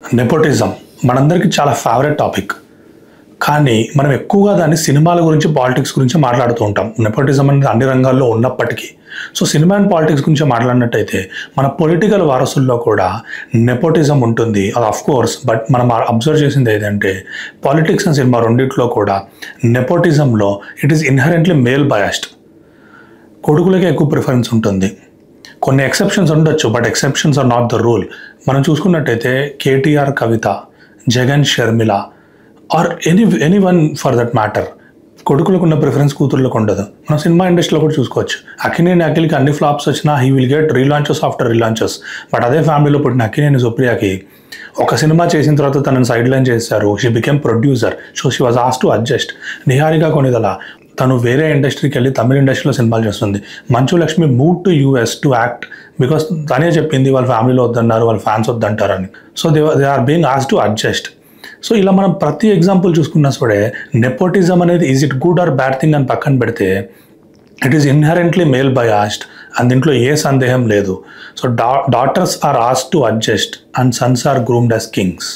Nepotism మనందరికీ చాలా favourite topic. కానీ మనం ఎక్కువగా దాన్ని సినిమాల గురించి, పాలిటిక్స్ గురించి మాట్లాడుతూ ఉంటాం. నెపోటిజం అనేది అన్ని రంగాల్లో ఉన్నప్పటికీ. సో సినిమా అండ్ పాలిటిక్స్ గురించి మాట్లాడినట్టయితే మన పొలిటికల్ వారసుల్లో కూడా నెపోటిజం ఉంటుంది. అది ఆఫ్ కోర్స్, బట్ మనం అబ్జర్వ్ చేసింది ఏంటంటే పాలిటిక్స్ అండ్ సినిమా రెండిట్లో కూడా నెపోటిజంలో it is inherently male biased. కొడుకులకే ఎక్కువ ప్రిఫరెన్స్ ఉంటుంది. కొన్ని ఎక్సెప్షన్స్ ఉండొచ్చు, but exceptions are not the rule. మనం చూసుకున్నట్టయితే KTR, Kavitha, Jagan, Sharmila or any one for that matter, కొడుకులకు ఉన్న ప్రిఫరెన్స్ కూతుర్లకు ఉండదు. మనం సినిమా ఇండస్ట్రీలో కూడా చూసుకోవచ్చు. అక్కినేని అఖిల్కి అన్ని ఫ్లాప్స్ వచ్చినా he will get relaunches after relaunches. But అదే ఫ్యామిలీలో పుట్టిన అక్కినేని సుప్రియకి ఒక సినిమా చేసిన తర్వాత తనని సైడ్ లైన్ చేశారు. She became producer, so she was asked to adjust. Niharika Konidela తను వేరే ఇండస్ట్రీకి వెళ్ళి తమిళ ఇండస్ట్రీలో సినిమాలు చేస్తుంది. Manchu Lakshmi move to US to act because తనే చెప్పింది వాళ్ళ ఫ్యామిలీలో వద్దన్నారు, వాళ్ళ ఫ్యాన్స్ వద్దంటారని. So they are being asked to adjust. So ఇలా మనం ప్రతి ఎగ్జాంపుల్ చూసుకున్నా సరే నెపోటిజం అనేది is it good or bad thing అని పక్కన పెడితే it is inherently male biased and దీంట్లో ఏ సందేహం లేదు. So daughters are asked to adjust and sons are groomed as Kings.